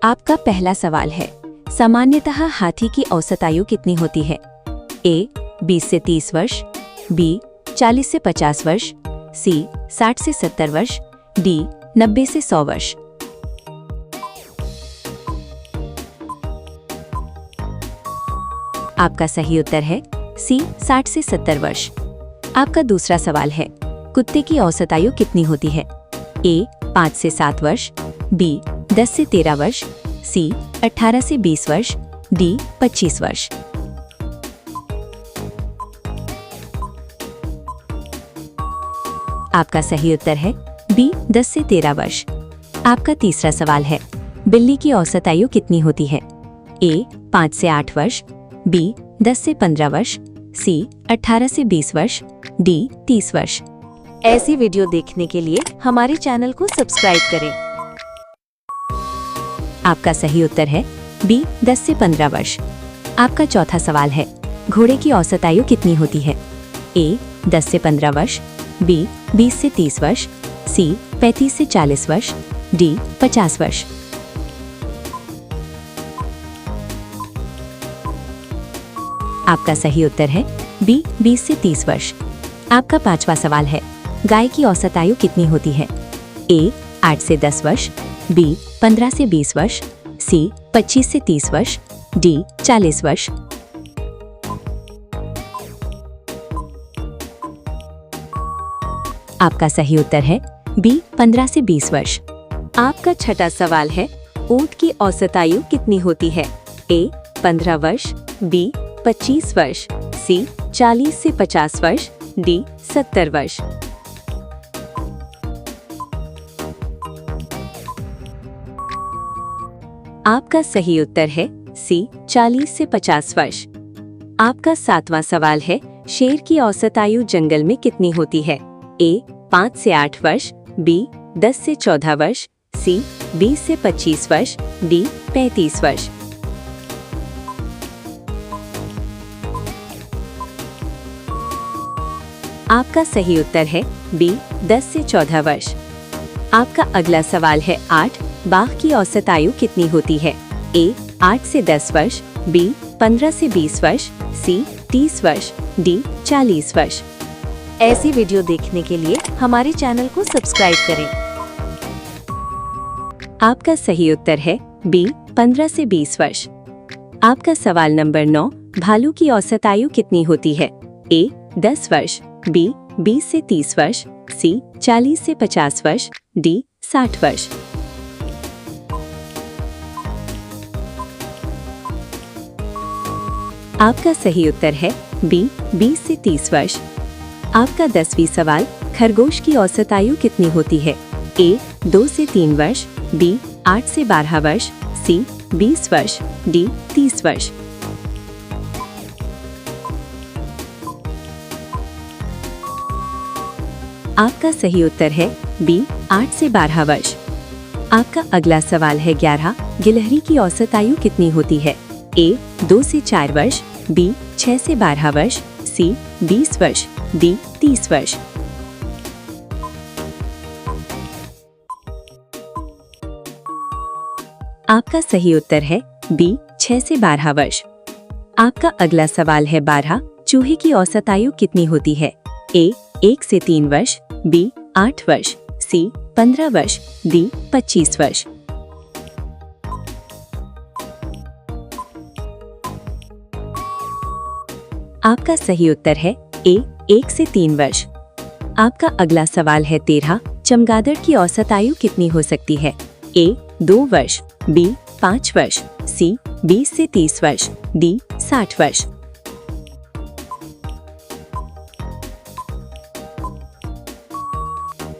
आपका पहला सवाल है, सामान्यतः हाथी की औसत आयु कितनी होती है? ए 20 से 30 वर्ष, बी 40 से 50 वर्ष, सी 60 से 70 वर्ष, डी 90 से 100 वर्ष। आपका सही उत्तर है सी 60 से 70 वर्ष। आपका दूसरा सवाल है, कुत्ते की औसत आयु कितनी होती है? ए 5 से 7 वर्ष, बी 10 से 13 वर्ष, सी 18 से 20 वर्ष, डी 25 वर्ष। आपका सही उत्तर है बी 10 से 13 वर्ष। आपका तीसरा सवाल है, बिल्ली की औसत आयु कितनी होती है? ए 5 से 8 वर्ष, बी 10 से 15 वर्ष, सी 18 से 20 वर्ष, डी 30 वर्ष। ऐसी वीडियो देखने के लिए हमारे चैनल को सब्सक्राइब करें। आपका सही उत्तर है बी 10 से 15 वर्ष। आपका चौथा सवाल है, घोड़े की औसत आयु कितनी होती है? ए 10 से 15 वर्ष, बी 20 से 30 वर्ष, सी 35 से 40 वर्ष, डी 50 वर्ष। आपका सही उत्तर है बी 20 से 30 वर्ष। आपका पांचवा सवाल है, गाय की औसत आयु कितनी होती है? ए 8 से 10 वर्ष, बी 15 से 20 वर्ष, सी 25 से 30 वर्ष, डी 40 वर्ष। आपका सही उत्तर है बी 15 से 20 वर्ष। आपका छठा सवाल है, ऊंट की औसत आयु कितनी होती है? ए 15 वर्ष, बी 25 वर्ष, सी 40 से 50 वर्ष, डी 70 वर्ष। आपका सही उत्तर है सी 40 से 50 वर्ष। आपका सातवां सवाल है, शेर की औसत आयु जंगल में कितनी होती है? ए 5 से 8 वर्ष, बी 10 से 14 वर्ष, सी 20 से 25 वर्ष, डी 35 वर्ष। आपका सही उत्तर है बी 10 से 14 वर्ष। आपका अगला सवाल है 8, बाघ की औसत आयु कितनी होती है? ए 8 से 10 वर्ष, बी 15 से 20 वर्ष, सी 30 वर्ष, डी 40 वर्ष। ऐसी वीडियो देखने के लिए हमारे चैनल को सब्सक्राइब करें। आपका सही उत्तर है बी 15 से 20 वर्ष। आपका सवाल नंबर 9, भालू की औसत आयु कितनी होती है? ए 10 वर्ष, बी 20 से 30 वर्ष, सी 40 से 50 वर्ष, डी 60 वर्ष। आपका सही उत्तर है बी 20 से 30 वर्ष। आपका 10वीं सवाल, खरगोश की औसत आयु कितनी होती है? ए 2 से 3 वर्ष, बी 8 से 12 वर्ष, सी 20 वर्ष, डी 30 वर्ष। आपका सही उत्तर है बी 8 से 12 वर्ष। आपका अगला सवाल है 11, गिलहरी की औसत आयु कितनी होती है? ए 2 से 4 वर्ष, बी 6 से 12 वर्ष, सी 20 वर्ष, डी 30 वर्ष। आपका सही उत्तर है बी 6 से 12 वर्ष। आपका अगला सवाल है 12, चूहे की औसत आयु कितनी होती है? ए 1 से 3 वर्ष, बी 8 वर्ष, सी 15 वर्ष, डी 25 वर्ष। आपका सही उत्तर है ए 1 से 3 वर्ष। आपका अगला सवाल है 13, चमगादड़ की औसत आयु कितनी हो सकती है? ए 2 वर्ष, बी 5 वर्ष, सी 20 से 30 वर्ष, डी 60 वर्ष।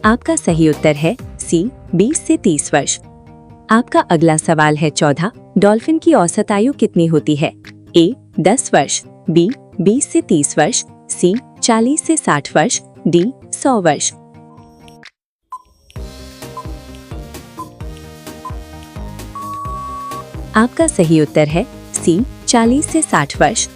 आपका सही उत्तर है सी 20 से 30 वर्ष। आपका अगला सवाल है 14, डॉल्फिन की औसत आयु कितनी होती है? ए 10 वर्ष, बी 20 से 30 वर्ष, सी 40 से 60 वर्ष, डी 100 वर्ष। आपका सही उत्तर है सी 40 से 60 वर्ष।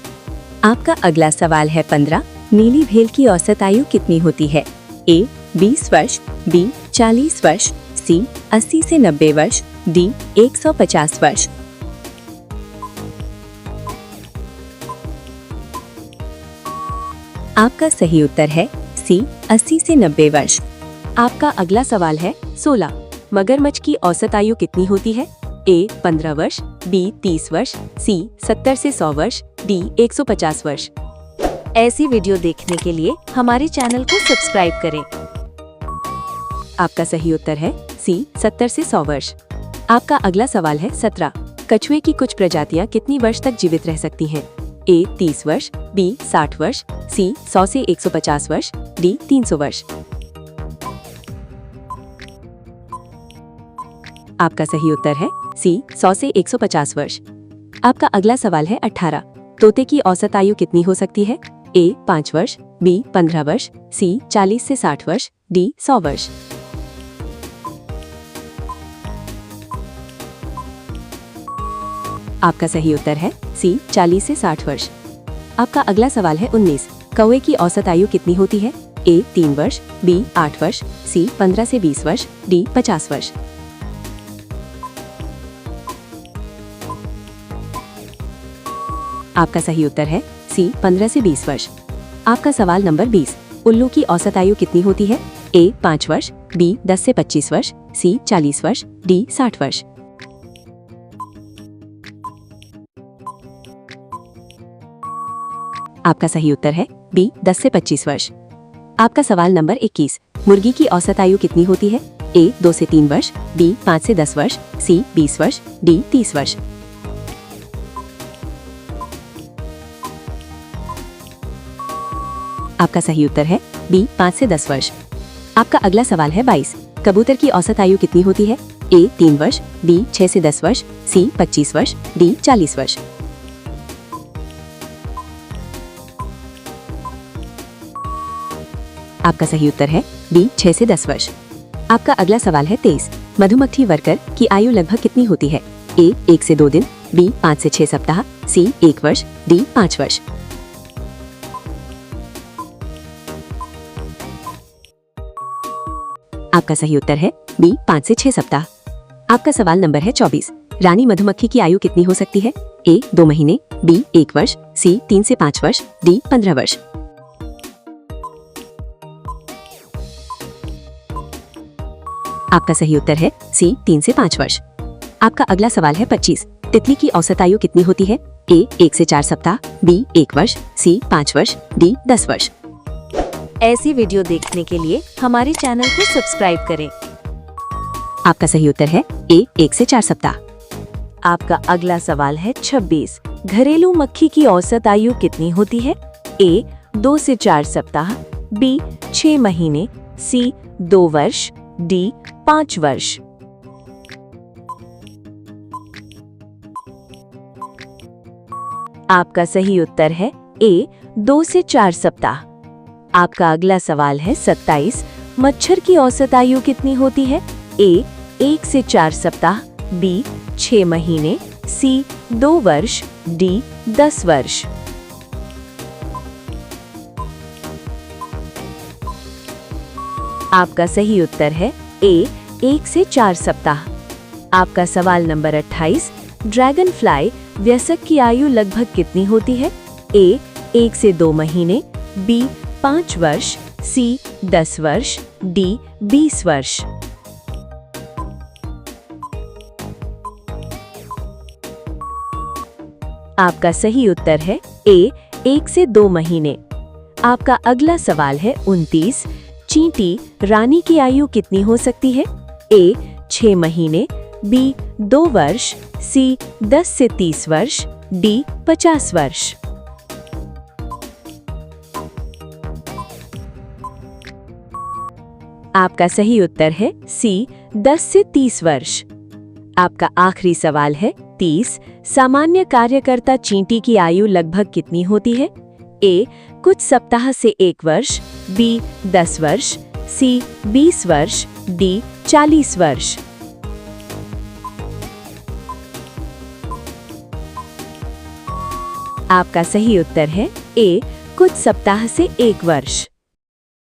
आपका अगला सवाल है 15, नीली भेल की औसत आयु कितनी होती है? ए 20 वर्ष, बी 40 वर्ष, सी 80 से 90 वर्ष, डी 150 वर्ष। आपका सही उत्तर है सी 80 से 90 वर्ष। आपका अगला सवाल है 16। मगरमच्छ की औसत आयु कितनी होती है? ए 15 वर्ष, बी 30 वर्ष, सी 70 से 100 वर्ष, डी 150 वर्ष। ऐसी वीडियो देखने के लिए हमारे चैनल को सब्सक्राइब करें। आपका सही उत्तर है सी 70 से 100 वर्ष। आपका अगला सवाल है 17। कछुए की कुछ प्रजातियां कितनी वर्ष तक जीवित रह सकती हैं? ए 30 वर्ष, बी 60 वर्ष, सी 100 से 150 वर्ष, डी 300 वर्ष। आपका सही उत्तर है सी 100 से 150 वर्ष। आपका अगला सवाल है 18। तोते की औसत आयु कितनी हो सकती है? ए 5 वर्ष, बी 15 वर्ष, सी 40 से 60 वर्ष, डी 100 वर्ष। आपका सही उत्तर है सी 40 से 60 वर्ष। आपका अगला सवाल है 19। कौवे की औसत आयु कितनी होती है? ए 3 वर्ष, बी 8 वर्ष, सी 15 से 20 वर्ष, डी 50 वर्ष। आपका सही उत्तर है सी 15 से 20 वर्ष। आपका सवाल नंबर 20। उल्लू की औसत आयु कितनी होती है? ए 5 वर्ष, बी 10 से 25 वर्ष, सी 40 वर्ष, डी 60 वर्ष। आपका सही उत्तर है बी 10 से 25 वर्ष। आपका सवाल नंबर 21। मुर्गी की औसत आयु कितनी होती है? ए 2 से 3 वर्ष, बी 5 से 10 वर्ष, सी 20 वर्ष, डी 30 वर्ष। आपका सही उत्तर है बी 5 से 10 वर्ष। आपका अगला सवाल है 22। कबूतर की औसत आयु कितनी होती है? ए 3 वर्ष, बी 6 से 10 वर्ष, सी 25 वर्ष, डी 40 वर्ष। आपका सही उत्तर है बी 6 से 10 वर्ष। आपका अगला सवाल है 23। मधुमक्खी वर्कर की आयु लगभग कितनी होती है? ए 1 से 2 दिन, बी 5 से 6 सप्ताह, सी 1 वर्ष, डी 5 वर्ष। आपका सही उत्तर है बी 5 से 6 सप्ताह। आपका सवाल नंबर है 24। रानी मधुमक्खी की आयु कितनी हो सकती है? ए 2 महीने, बी 1 वर्ष, सी 3 से 5 वर्ष, डी 15 वर्ष। आपका सही उत्तर है सी 3 से 5 वर्ष। आपका अगला सवाल है 25। तितली की औसत आयु कितनी होती है? ए 1 से 4 सप्ताह, बी 1 वर्ष, सी 5 वर्ष, डी 10 वर्ष। ऐसी वीडियो देखने के लिए हमारे चैनल को सब्सक्राइब करें। आपका सही उत्तर है ए 1 से 4 सप्ताह। आपका अगला सवाल है 26। घरेलू मक्खी की औसत आयु कितनी होती है? ए 2 से 4 सप्ताह, बी 6 महीने, सी 2 वर्ष, डी 5 वर्ष। आपका सही उत्तर है ए 2 से 4 सप्ताह। आपका अगला सवाल है 27। मच्छर की औसत आयु कितनी होती है? ए 1 से 4 सप्ताह, बी 6 महीने, सी 2 वर्ष, डी 10 वर्ष। आपका सही उत्तर है ए 1 से 4 सप्ताह। आपका सवाल नंबर 28। ड्रैगन फ्लाई वयस्क की आयु लगभग कितनी होती है? ए 1 से 2 महीने, बी 5 वर्ष, सी 10 वर्ष, डी 20 वर्ष। आपका सही उत्तर है ए 1 से 2 महीने। आपका अगला सवाल है 29। चींटी रानी की आयु कितनी हो सकती है? ए 6 महीने, बी 2 वर्ष, सी 10 से 30 वर्ष, डी 50 वर्ष। आपका सही उत्तर है सी 10 से 30 वर्ष। आपका आखिरी सवाल है 30। सामान्य कार्यकर्ता चींटी की आयु लगभग कितनी होती है? ए कुछ सप्ताह से 1 वर्ष, बी 10 वर्ष, सी 20 वर्ष, डी 40 वर्ष। आपका सही उत्तर है ए कुछ सप्ताह से 1 वर्ष।